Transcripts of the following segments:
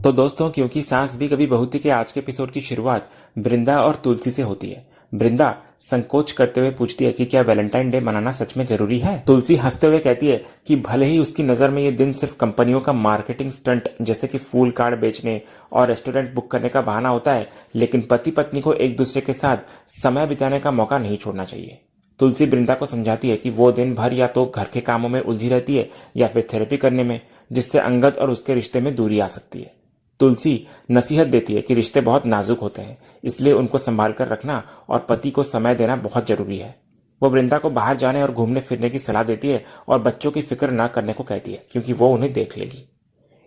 तो दोस्तों, क्योंकि सांस भी कभी बहू थी के आज के एपिसोड की शुरुआत वृंदा और तुलसी से होती है। वृंदा संकोच करते हुए पूछती है कि क्या वैलेंटाइन डे मनाना सच में जरूरी है। तुलसी हंसते हुए कहती है कि भले ही उसकी नजर में ये दिन सिर्फ कंपनियों का मार्केटिंग स्टंट जैसे कि फूल कार्ड बेचने और रेस्टोरेंट बुक करने का बहाना होता है, लेकिन पति पत्नी को एक दूसरे के साथ समय बिताने का मौका नहीं छोड़ना चाहिए। तुलसी वृंदा को समझाती है कि वो दिन भर या तो घर के कामों में उलझी रहती है या फिर थेरेपी करने में, जिससे अंगद और उसके रिश्ते में दूरी आ सकती है। तुलसी नसीहत देती है कि रिश्ते बहुत नाजुक होते हैं, इसलिए उनको संभाल कर रखना और पति को समय देना बहुत जरूरी है। वो वृंदा को बाहर जाने और घूमने फिरने की सलाह देती है और बच्चों की फिक्र न करने को कहती है, क्योंकि वो उन्हें देख लेगी।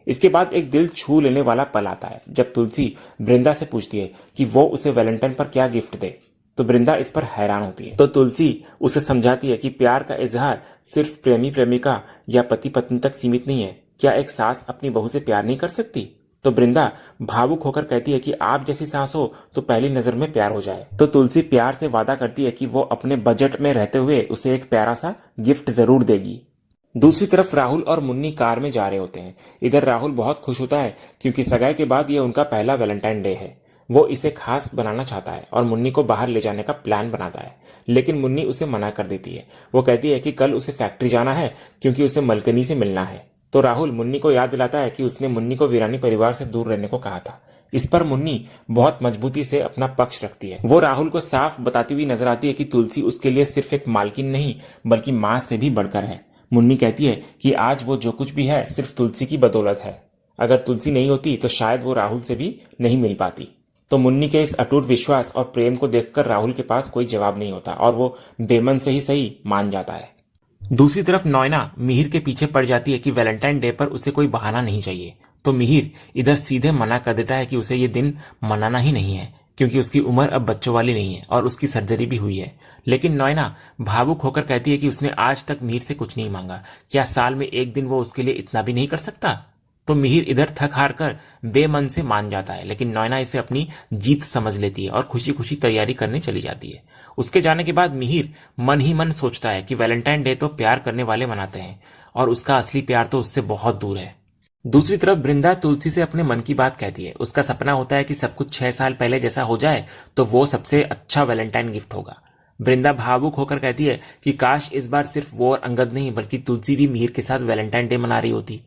इसके बाद एक दिल छू लेने वाला पल आता है जब तुलसी वृंदा से पूछती है कि वो उसे वैलेंटाइन पर क्या गिफ्ट दे। तो वृंदा इस पर हैरान होती है। तो तुलसी उसे समझाती है कि प्यार का इजहार सिर्फ प्रेमी प्रेमिका या पति पत्नी तक सीमित नहीं है। क्या एक सास अपनी बहू से प्यार नहीं कर सकती? तो वृंदा भावुक होकर कहती है कि आप जैसी सास हो तो पहली नजर में प्यार हो जाए। तो तुलसी प्यार से वादा करती है कि वो अपने बजट में रहते हुए उसे एक प्यारा सा गिफ्ट जरूर देगी। दूसरी तरफ राहुल और मुन्नी कार में जा रहे होते हैं। इधर राहुल बहुत खुश होता है क्योंकि सगाई के बाद ये उनका पहला वैलेंटाइन डे है। वो इसे खास बनाना चाहता है और मुन्नी को बाहर ले जाने का प्लान बनाता है, लेकिन मुन्नी उसे मना कर देती है। वो कहती है कि कल उसे फैक्ट्री जाना है क्योंकि उसे मलकनी से मिलना है। तो राहुल मुन्नी को याद दिलाता है कि उसने मुन्नी को वीरानी परिवार से दूर रहने को कहा था। इस पर मुन्नी बहुत मजबूती से अपना पक्ष रखती है। वो राहुल को साफ बताती हुई नजर आती है कि तुलसी उसके लिए सिर्फ एक मालकिन नहीं बल्कि मां से भी बढ़कर है। मुन्नी कहती है कि आज वो जो कुछ भी है सिर्फ तुलसी की बदौलत है। अगर तुलसी नहीं होती तो शायद वो राहुल से भी नहीं मिल पाती। तो मुन्नी के इस अटूट विश्वास और प्रेम को देखकर राहुल के पास कोई जवाब नहीं होता और वो बेमन से ही सही मान जाता है। दूसरी तरफ नॉयना मिहिर के पीछे पड़ जाती है कि वैलेंटाइन डे पर उसे कोई बहाना नहीं चाहिए। तो मिहिर इधर सीधे मना कर देता है कि उसे ये दिन मनाना ही नहीं है, क्योंकि उसकी उम्र अब बच्चों वाली नहीं है और उसकी सर्जरी भी हुई है। लेकिन नॉयना भावुक होकर कहती है कि उसने आज तक मिहिर से कुछ नहीं मांगा। क्या साल में एक दिन वो उसके लिए इतना भी नहीं कर सकता? तो मिहिर इधर थक हार कर बेमन से मान जाता है, लेकिन नॉयना इसे अपनी जीत समझ लेती है और खुशी खुशी तैयारी करने चली जाती है। उसके जाने के बाद मिहिर मन ही मन सोचता है कि वैलेंटाइन डे तो प्यार करने वाले मनाते हैं और उसका असली प्यार तो उससे बहुत दूर है। दूसरी तरफ वृंदा तुलसी से अपने मन की बात कहती है। उसका सपना होता है कि सब कुछ 6 साल पहले जैसा हो जाए तो वो सबसे अच्छा वैलेंटाइन गिफ्ट होगा। वृंदा भावुक होकर कहती है कि काश इस बार सिर्फ वो और अंगद नहीं बल्कि तुलसी भी मिहिर के साथ वैलेंटाइन डे मना रही होती।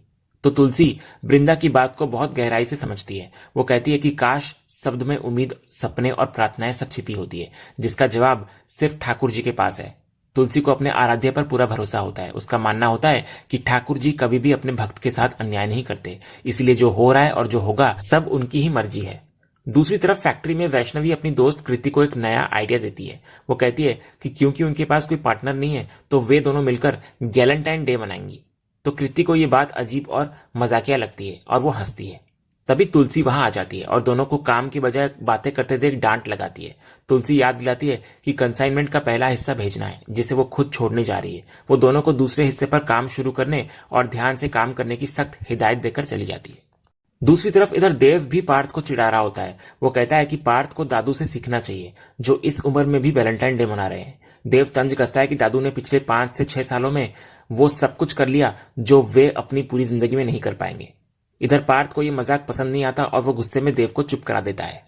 तो तुलसी वृंदा की बात को बहुत गहराई से समझती है। वो कहती है कि काश शब्द में उम्मीद, सपने और प्रार्थनाएं सब छिपी होती है, जिसका जवाब सिर्फ ठाकुर जी के पास है। तुलसी को अपने आराध्य पर पूरा भरोसा होता है। उसका मानना होता है कि ठाकुर जी कभी भी अपने भक्त के साथ अन्याय नहीं करते, इसलिए जो हो रहा है और जो होगा सब उनकी ही मर्जी है। दूसरी तरफ फैक्ट्री में वैष्णवी अपनी दोस्त कृति को एक नया आइडिया देती है। वो कहती है कि क्योंकि उनके पास कोई पार्टनर नहीं है तो वे दोनों मिलकर गैलेंटाइन डे मनाएंगी। तो कृति को यह बात अजीब और मजाकिया लगती है और वो हंसती है। तभी तुलसी वहां आ जाती है और दोनों को काम की बजाय बातें करते देख डांट लगाती है। तुलसी याद दिलाती है कि कंसाइनमेंट का पहला हिस्सा भेजना है, जिसे वो खुद छोड़ने जा रही है। वो दोनों को दूसरे हिस्से पर काम शुरू करने और ध्यान से काम करने की सख्त हिदायत देकर चली जाती है। दूसरी तरफ इधर देव भी पार्थ को चिढ़ा रहा होता है। वो कहता है कि पार्थ को दादू से सीखना चाहिए, जो इस उम्र में भी वैलेंटाइन डे मना रहे हैं। देव तंज कसता है कि दादू ने पिछले 5 से 6 सालों में वो सब कुछ कर लिया जो वे अपनी पूरी जिंदगी में नहीं कर पाएंगे। इधर पार्थ को ये मजाक पसंद नहीं आता और वो गुस्से में देव को चुप करा देता है।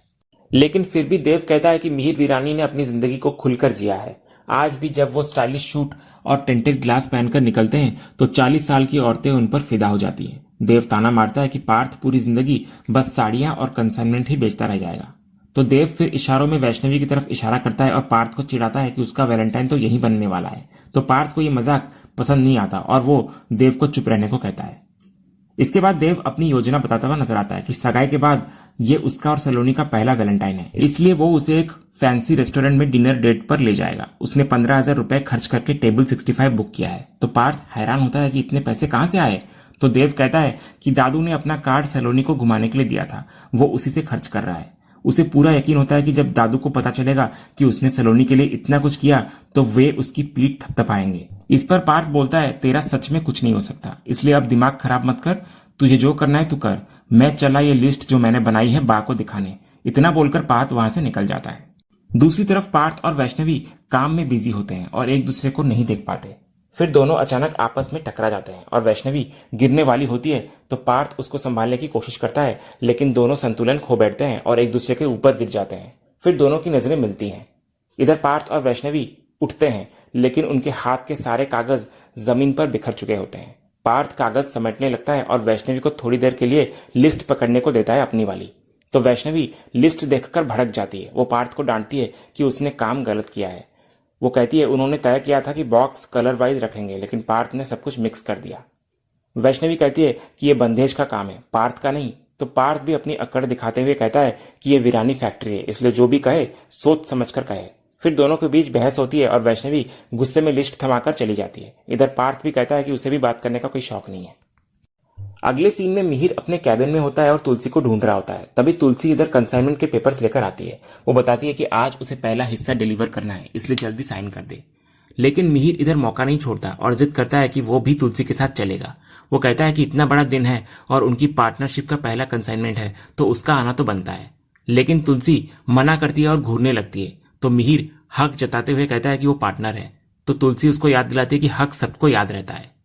लेकिन फिर भी देव कहता है कि मिहिर वीरानी ने अपनी जिंदगी को खुलकर जिया है। आज भी जब वो स्टाइलिश सूट और टिंटेड ग्लास पहनकर निकलते हैं तो 40 साल की औरतें उन पर फिदा हो जाती हैं। देव ताना मारता है कि पार्थ पूरी जिंदगी बस साड़ियां और कंसाइनमेंट ही बेचता रह जाएगा। तो देव फिर इशारों में वैष्णवी की तरफ इशारा करता है और पार्थ को चिढ़ाता है कि उसका वैलेंटाइन तो यही बनने वाला है। तो पार्थ को यह मजाक पसंद नहीं आता और वो देव को चुप रहने को कहता है। इसके बाद देव अपनी योजना बताता हुआ नजर आता है कि सगाई के बाद ये उसका और सलोनी का पहला वैलेंटाइन है, इसलिए वो उसे एक फैंसी रेस्टोरेंट में डिनर डेट पर ले जाएगा। उसने 15,000 रुपए खर्च करके टेबल 65 बुक किया है। तो पार्थ हैरान होता है कि इतने पैसे कहां से आए। तो देव कहता है कि दादू ने अपना कार्ड सलोनी को घुमाने के लिए दिया था, वो उसी से खर्च कर रहा है। उसे पूरा यकीन होता है कि जब दादू को पता चलेगा कि उसने सलोनी के लिए इतना कुछ किया तो वे उसकी पीठ थपथपाएंगे। इस पर पार्थ बोलता है, तेरा सच में कुछ नहीं हो सकता, इसलिए अब दिमाग खराब मत कर, तुझे जो करना है तू कर, मैं चला ये लिस्ट जो मैंने बनाई है बा को दिखाने। इतना बोलकर पार्थ वहां से निकल जाता है। दूसरी तरफ पार्थ और वैष्णवी काम में बिजी होते हैं और एक दूसरे को नहीं देख पाते। फिर दोनों अचानक आपस में टकरा जाते हैं और वैष्णवी गिरने वाली होती है तो पार्थ उसको संभालने की कोशिश करता है, लेकिन दोनों संतुलन खो बैठते हैं और एक दूसरे के ऊपर गिर जाते हैं। फिर दोनों की नजरें मिलती हैं। इधर पार्थ और वैष्णवी उठते हैं, लेकिन उनके हाथ के सारे कागज जमीन पर बिखर चुके होते हैं। पार्थ कागज समेटने लगता है और वैष्णवी को थोड़ी देर के लिए लिस्ट पकड़ने को देता है अपनी वाली। तो वैष्णवी लिस्ट देखकर भड़क जाती है। वो पार्थ को डांटती है कि उसने काम गलत किया है। वो कहती है उन्होंने तय किया था कि बॉक्स कलर वाइज रखेंगे, लेकिन पार्थ ने सब कुछ मिक्स कर दिया। वैष्णवी कहती है कि ये बंदेज का काम है, पार्थ का नहीं। तो पार्थ भी अपनी अकड़ दिखाते हुए कहता है कि ये वीरानी फैक्ट्री है, इसलिए जो भी कहे सोच समझ कर कहे। फिर दोनों के बीच बहस होती है और वैष्णवी गुस्से में लिस्ट थमाकर चली जाती है। इधर पार्थ भी कहता है कि उसे भी बात करने का कोई शौक नहीं है। अगले सीन में मिहिर अपने कैबिन में होता है और तुलसी को ढूंढ रहा होता है। तभी तुलसी इधर कंसाइनमेंट के पेपर्स लेकर आती है। वो बताती है कि आज उसे पहला हिस्सा डिलीवर करना है, इसलिए जल्दी साइन कर दे। लेकिन मिहिर इधर मौका नहीं छोड़ता और जिद करता है कि वो भी तुलसी के साथ चलेगा। वो कहता है कि इतना बड़ा दिन है और उनकी पार्टनरशिप का पहला कंसाइनमेंट है, तो उसका आना तो बनता है। लेकिन तुलसी मना करती है और घूरने लगती है। तो मिहिर हक जताते हुए कहता है कि वो पार्टनर है। तो तुलसी उसको याद दिलाती है कि हक सबको याद रहता है।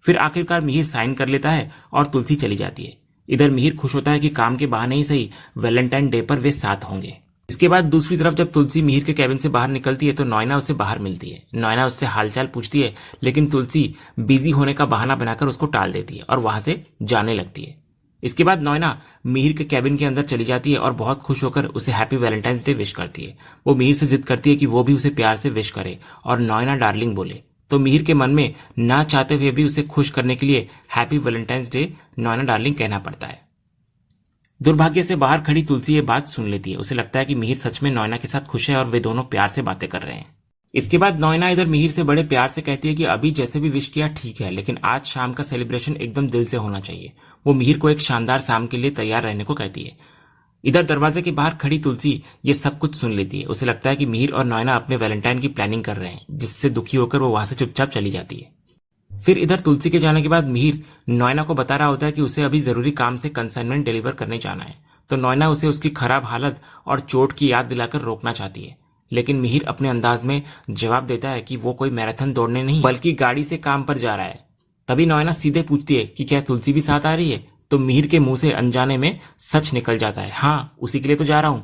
फिर आखिरकार मिहिर साइन कर लेता है और तुलसी चली जाती है। इधर मिहिर खुश होता है कि काम के बहाने ही सही वैलेंटाइन डे पर वे साथ होंगे। इसके बाद दूसरी तरफ जब तुलसी मिहिर के कैबिन से बाहर निकलती है तो नॉयना उससे बाहर मिलती है। नॉयना उससे हालचाल पूछती है, लेकिन तुलसी बिजी होने का बहाना बनाकर उसको टाल देती है और वहां से जाने लगती है। इसके बाद नॉयना मिहिर के कैबिन के अंदर चली जाती है और बहुत खुश होकर उसे हैप्पी वैलेंटाइंस डे विश करती है। वो मिहिर से जिद करती है कि वो भी उसे प्यार से विश करे और नॉयना डार्लिंग बोले। तो मिहिर के मन में ना चाहते हुए भी उसे खुश करने के लिए happy Valentine's day Noyna darling कहना पड़ता है। दुर्भाग्य से बाहर खड़ी तुलसी ये बात सुन लेती है। उसे लगता है कि मिहिर सच में नॉयना के साथ खुश है और वे दोनों प्यार से बातें कर रहे हैं। इसके बाद नॉयना इधर मिहिर से बड़े प्यार से कहती है कि अभी जैसे भी विश किया ठीक है, लेकिन आज शाम का सेलिब्रेशन एकदम दिल से होना चाहिए। वो मिहिर को एक शानदार शाम के लिए तैयार रहने को कहती है। इधर दरवाजे के बाहर खड़ी तुलसी ये सब कुछ सुन लेती है। उसे लगता है कि मिहिर और नॉयना अपने वैलेंटाइन की प्लानिंग कर रहे हैं, जिससे दुखी होकर वो वहां से चुपचाप चली जाती है। फिर इधर तुलसी के जाने के बाद मिहिर नॉयना को बता रहा होता है कि उसे अभी जरूरी काम से कंसाइनमेंट डिलीवर करने जाना है। तो नॉयना उसे उसकी खराब हालत और चोट की याद दिलाकर रोकना चाहती है, लेकिन मिहिर अपने अंदाज में जवाब देता है कि वो कोई मैराथन दौड़ने नहीं बल्कि गाड़ी से काम पर जा रहा है। तभी नॉयना सीधे पूछती है कि क्या तुलसी भी साथ आ रही है। तो मिहिर के मुंह से अनजाने में सच निकल जाता है, हाँ उसी के लिए तो जा रहा हूं।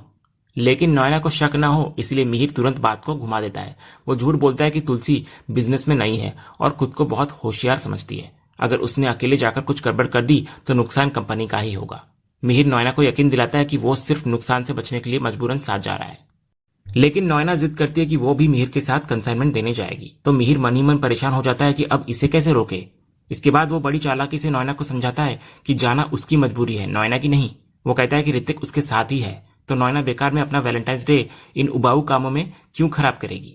लेकिन नॉयना को शक ना हो इसलिए मिहिर तुरंत बात को घुमा देता है। वो झूठ बोलता है कि तुलसी बिजनेस में नई है और खुद को बहुत होशियार समझती है। अगर उसने अकेले जाकर कुछ गड़बड़ कर दी तो नुकसान कंपनी का ही होगा। मिहिर नॉयना को यकीन दिलाता है कि वो सिर्फ नुकसान से बचने के लिए मजबूरन साथ जा रहा है। लेकिन नॉयना जिद करती है कि वो भी मिहिर के साथ कंसाइनमेंट देने जाएगी। तो मिहिर मन ही मन परेशान हो जाता है कि अब इसे कैसे रोके। इसके बाद वो बड़ी चालाकी से नॉयना को समझाता है कि जाना उसकी मजबूरी है, नॉयना की नहीं। वो कहता है कि ऋतिक उसके साथ ही है, तो नॉयना बेकार में अपना वैलेंटाइंस डे इन उबाऊ कामों में क्यों खराब करेगी।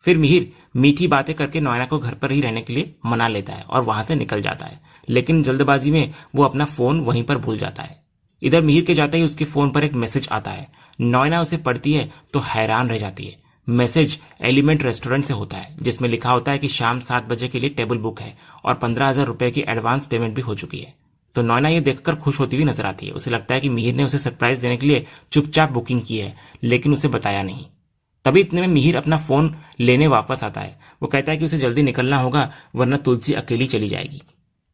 फिर मिहिर मीठी बातें करके नॉयना को घर पर ही रहने के लिए मना लेता है और वहां से निकल जाता है। लेकिन जल्दबाजी में वो अपना फोन वहीं पर भूल जाता है। इधर मिहिर के जाते ही उसके फोन पर एक मैसेज आता है। नॉयना उसे पढ़ती है तो हैरान रह जाती है। मैसेज एलिमेंट रेस्टोरेंट से होता है, जिसमें लिखा होता है कि शाम 7 बजे के लिए टेबल बुक है और 15,000 रुपए की एडवांस पेमेंट भी हो चुकी है। तो नॉयना ये देखकर खुश होती हुई नजर आती है। उसे लगता है कि मिहिर ने उसे सरप्राइज देने के लिए चुपचाप बुकिंग की है, लेकिन उसे बताया नहीं। तभी इतने में मिहिर अपना फोन लेने वापस आता है। वो कहता है कि उसे जल्दी निकलना होगा वरना तुलसी अकेली चली जाएगी।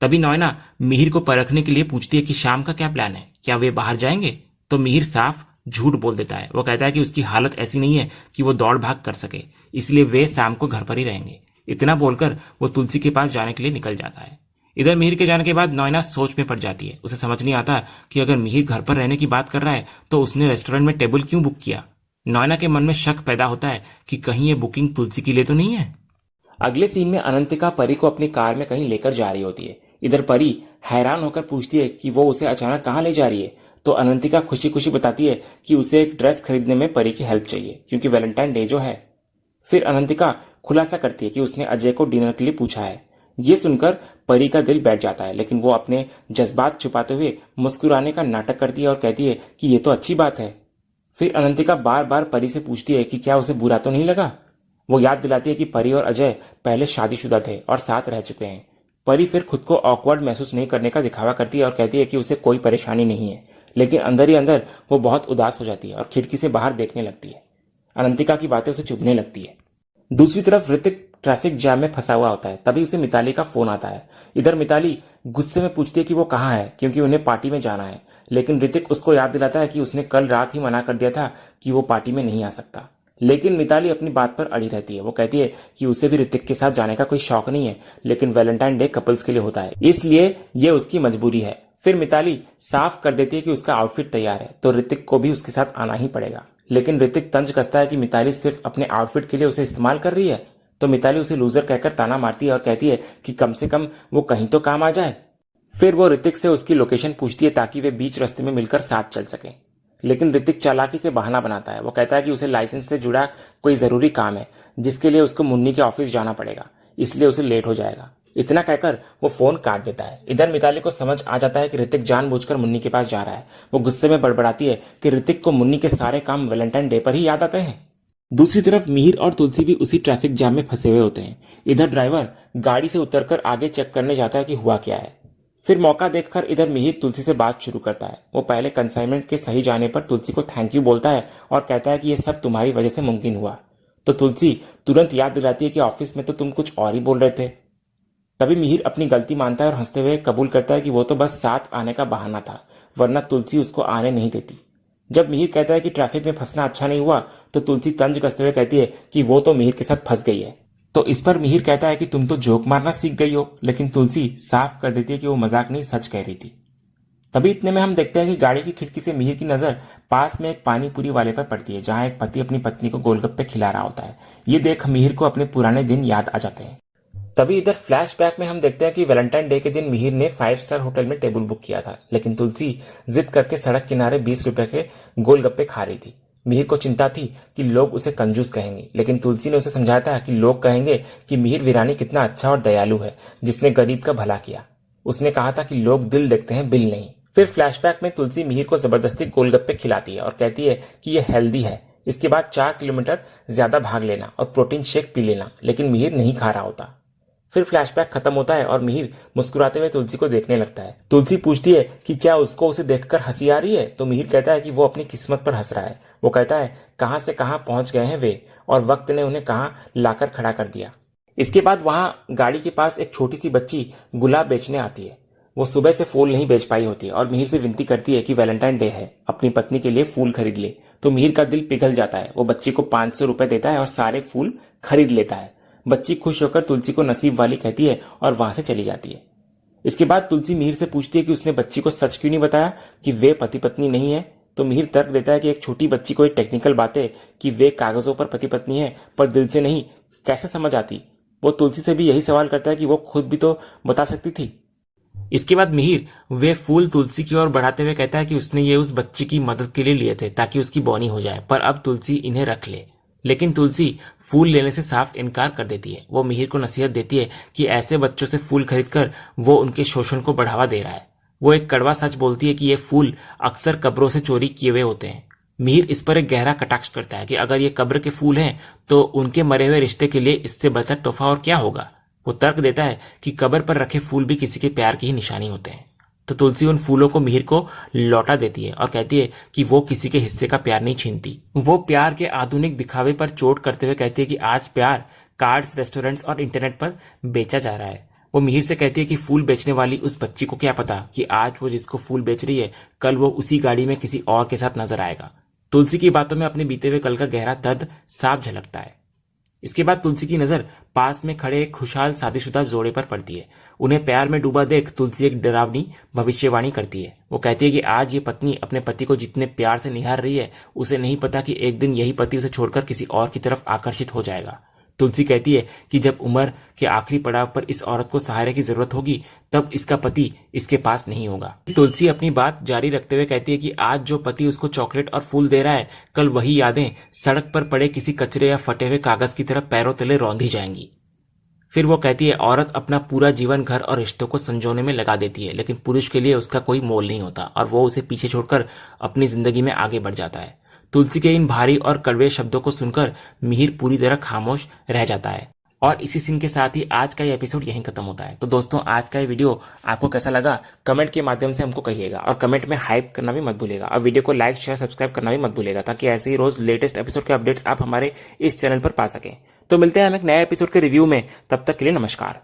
तभी नॉयना मिहिर को परखने के लिए पूछती है कि शाम का क्या प्लान है, क्या वे बाहर जाएंगे। तो मिहिर साफ झूठ बोल देता है। वो कहता है कि उसकी हालत ऐसी नहीं है कि वो दौड़ भाग कर सके, इसलिए वे शाम को घर पर ही रहेंगे। इतना बोलकर वो तुलसी के पास जाने के लिए निकल जाता है। इधर मिहिर के जाने के बाद नॉयना सोच में पड़ जाती है। उसे समझ नहीं आता कि अगर मिहिर घर पर रहने की बात कर रहा है तो उसने रेस्टोरेंट में टेबल क्यों बुक किया। नॉयना के मन में शक पैदा होता है कि कहीं ये बुकिंग तुलसी के लिए तो नहीं है। अगले सीन में अनंतिका परी को अपनी कार में कहीं लेकर जा रही होती है। इधर परी हैरान होकर पूछती है कि वो उसे अचानक कहाँ ले जा रही है। तो अनंतिका खुशी खुशी बताती है कि उसे एक ड्रेस खरीदने में परी की हेल्प चाहिए, क्योंकि वैलेंटाइन डे जो है। फिर अनंतिका खुलासा करती है कि उसने अजय को डिनर के लिए पूछा है। ये सुनकर परी का दिल बैठ जाता है, लेकिन वो अपने जज्बात छुपाते हुए मुस्कुराने का नाटक करती है और कहती है कि ये तो अच्छी बात है। फिर अनंतिका बार बार परी से पूछती है कि क्या उसे बुरा तो नहीं लगा। वो याद दिलाती है कि परी और अजय पहले शादीशुदा थे और साथ रह चुके हैं। परी फिर खुद को ऑकवर्ड महसूस नहीं करने का दिखावा करती है और कहती है कि उसे कोई परेशानी नहीं है, लेकिन अंदर ही अंदर वो बहुत उदास हो जाती है और खिड़की से बाहर देखने लगती है। अनंतिका की बातें उसे चुभने लगती है। दूसरी तरफ ऋतिक ट्रैफिक जैम में फंसा हुआ होता है। तभी उसे मिताली का फोन आता है। इधर मिताली गुस्से में पूछती है कि वो कहाँ है, क्योंकि उन्हें पार्टी में जाना है। लेकिन ऋतिक उसको याद दिलाता है कि उसने कल रात ही मना कर दिया था कि वो पार्टी में नहीं आ सकता। लेकिन मिताली अपनी बात पर अड़ी रहती है। वो कहती है कि उसे भी ऋतिक के साथ जाने का कोई शौक नहीं है, लेकिन वैलेंटाइन डे कपल्स के लिए होता है, इसलिए ये उसकी मजबूरी है। फिर मिताली साफ कर देती है कि उसका आउटफिट तैयार है, तो ऋतिक को भी उसके साथ आना ही पड़ेगा। लेकिन ऋतिक तंज कसता है कि मिताली सिर्फ अपने आउटफिट के लिए उसे इस्तेमाल कर रही है। तो मिताली उसे लूजर कहकर ताना मारती है और कहती है कि कम से कम वो कहीं तो काम आ जाए। फिर वो ऋतिक से उसकी लोकेशन पूछती है ताकि वे बीच रास्ते में मिलकर साथ चल सकें। लेकिन ऋतिक चालाकी से बहाना बनाता है। वो कहता है कि उसे लाइसेंस से जुड़ा कोई जरूरी काम है, जिसके लिए उसको मुन्नी के ऑफिस जाना पड़ेगा, इसलिए उसे लेट हो जाएगा। इतना कहकर वो फोन काट देता है। इधर मिताली को समझ आ जाता है कि ऋतिक जानबूझकर मुन्नी के पास जा रहा है। वो गुस्से में बड़बड़ाती है कि ऋतिक को मुन्नी के सारे काम वैलेंटाइन डे पर ही याद आते हैं। दूसरी तरफ मिहिर और तुलसी भी उसी ट्रैफिक जाम में फंसे हुए होते हैं। इधर ड्राइवर गाड़ी से उतरकर आगे चेक करने जाता है कि हुआ क्या है। फिर मौका देखकर इधर मिहिर तुलसी से बात शुरू करता है। वो पहले कंसाइनमेंट के सही जाने पर तुलसी को थैंक यू बोलता है और कहता है कि ये सब तुम्हारी वजह से मुमकिन हुआ। तो तुलसी तुरंत याद दिलाती है कि ऑफिस में तो तुम कुछ और ही बोल रहे थे। तभी मिहिर अपनी गलती मानता है और हंसते हुए कबूल करता है कि वो तो बस साथ आने का बहाना था, वरना तुलसी उसको आने नहीं देती। जब मिहिर कहता है कि ट्रैफिक में फंसना अच्छा नहीं हुआ, तो तुलसी तंज कसते हुए कहती है कि वो तो मिहिर के साथ फंस गई है। तो इस पर मिहिर कहता है कि तुम तो जोक मारना सीख गई हो, लेकिन तुलसी साफ कर देती है कि वो मजाक नहीं सच कह रही थी। तभी इतने में हम देखते हैं कि गाड़ी की खिड़की से मिहिर की नजर पास में एक पानी पूरी वाले पर पड़ती है, जहां एक पति अपनी पत्नी को गोलगप्पे खिला रहा होता है। ये देख मिहिर को अपने पुराने दिन याद आ जाते हैं। तभी इधर फ्लैशबैक में हम देखते हैं कि वैलेंटाइन डे के दिन मिहिर ने 5 स्टार होटल में टेबल बुक किया था, लेकिन तुलसी जिद करके सड़क किनारे 20 रुपए के गोलगप्पे खा रही थी। मिहिर को चिंता थी कि लोग उसे कंजूस कहेंगे, लेकिन तुलसी ने उसे समझाया था कि लोग कहेंगे कि मिहिर वीरानी कितना अच्छा और दयालु है, जिसने गरीब का भला किया। उसने कहा था कि लोग दिल देखते हैं, बिल नहीं। फिर फ्लैशबैक में तुलसी मिहिर को जबरदस्ती गोलगप्पे खिलाती है और कहती है कि यह हेल्दी है, इसके बाद 4 किलोमीटर ज्यादा भाग लेना और प्रोटीन शेक पी लेना, लेकिन मिहिर नहीं खा रहा होता। फिर फ्लैशबैक खत्म होता है और मिहिर मुस्कुराते हुए तुलसी को देखने लगता है। तुलसी पूछती है कि क्या उसको उसे देखकर हंसी आ रही है, तो मिहिर कहता है कि वो अपनी किस्मत पर हंस रहा है। वो कहता है कहां से कहां पहुंच गए हैं वे, और वक्त ने उन्हें कहां लाकर खड़ा कर दिया। इसके बाद वहां गाड़ी के पास एक छोटी सी बच्ची गुलाब बेचने आती है। वो सुबह से फूल नहीं बेच पाई होती है और मिहिर से विनती करती है कि वैलेंटाइन डे है, अपनी पत्नी के लिए फूल खरीद ले। तो मिहिर का दिल पिघल जाता है। वो बच्ची को 500 रुपए देता है और सारे फूल खरीद लेता है। बच्ची खुश होकर तुलसी को नसीब वाली कहती है और वहां से चली जाती है। इसके बाद तुलसी मिहिर से पूछती है कि उसने बच्ची को सच क्यों नहीं बताया कि वे पति पत्नी नहीं है। तो मिहिर तर्क देता है कि एक छोटी बच्ची को एक टेक्निकल बातें कि वे कागजों पर पति पत्नी है पर दिल से नहीं, कैसे समझ आती। वो तुलसी से भी यही सवाल करता है कि वो खुद भी तो बता सकती थी। इसके बाद मिहिर वे फूल तुलसी की ओर बढ़ाते हुए कहता है कि उसने ये उस बच्ची की मदद के लिए लिए थे ताकि उसकी बौनी हो जाए, पर अब तुलसी इन्हें रख ले। लेकिन तुलसी फूल लेने से साफ इनकार कर देती है। वो मिहिर को नसीहत देती है कि ऐसे बच्चों से फूल खरीदकर वो उनके शोषण को बढ़ावा दे रहा है। वो एक कड़वा सच बोलती है कि ये फूल अक्सर कब्रों से चोरी किए हुए होते हैं। मिहिर इस पर एक गहरा कटाक्ष करता है कि अगर ये कब्र के फूल हैं तो उनके मरे हुए रिश्ते के लिए इससे बेहतर तोहफा और क्या होगा। वो तर्क देता है कि कब्र पर रखे फूल भी किसी के प्यार की ही निशानी होते हैं। तो तुलसी उन फूलों को मिहिर को लौटा देती है और कहती है कि वो किसी के हिस्से का प्यार नहीं छीनती। वो प्यार के आधुनिक दिखावे पर चोट करते हुए कहती है कि आज प्यार कार्ड्स, रेस्टोरेंट्स और इंटरनेट पर बेचा जा रहा है। वो मिहिर से कहती है कि फूल बेचने वाली उस बच्ची को क्या पता कि आज वो जिसको फूल बेच रही है कल वो उसी गाड़ी में किसी और के साथ नजर आएगा। तुलसी की बातों में अपने बीते हुए कल का गहरा दर्द साफ झलकता है। इसके बाद तुलसी की नजर पास में खड़े एक खुशहाल शादीशुदा जोड़े पर पड़ती है। उन्हें प्यार में डूबा देख तुलसी एक डरावनी भविष्यवाणी करती है। वो कहती है कि आज ये पत्नी अपने पति को जितने प्यार से निहार रही है, उसे नहीं पता कि एक दिन यही पति उसे छोड़कर किसी और की तरफ आकर्षित हो जाएगा। तुलसी कहती है कि जब उम्र के आखिरी पड़ाव पर इस औरत को सहारे की जरूरत होगी तब इसका पति इसके पास नहीं होगा। तुलसी अपनी बात जारी रखते हुए कहती है कि आज जो पति उसको चॉकलेट और फूल दे रहा है, कल वही यादें सड़क पर पड़े किसी कचरे या फटे हुए कागज की तरफ पैरों तले रौंदी जाएंगी। फिर वो कहती है औरत अपना पूरा जीवन घर और रिश्तों को संजोने में लगा देती है, लेकिन पुरुष के लिए उसका कोई मोल नहीं होता और वो उसे पीछे छोड़कर अपनी जिंदगी में आगे बढ़ जाता है। तुलसी के इन भारी और कड़वे शब्दों को सुनकर मिहिर पूरी तरह खामोश रह जाता है। और इसी सीन के साथ ही आज का ये एपिसोड यहीं खत्म होता है। तो दोस्तों, आज का ये वीडियो आपको कैसा लगा कमेंट के माध्यम से हमको कहिएगा और कमेंट में हाइप करना भी मत भूलिएगा और वीडियो को लाइक शेयर सब्सक्राइब करना भी मत भूलिएगा ताकि ऐसे ही रोज लेटेस्ट एपिसोड के अपडेट्स आप हमारे इस चैनल पर पा सकें। तो मिलते हैं हम एक नए एपिसोड के रिव्यू में, तब तक के लिए नमस्कार।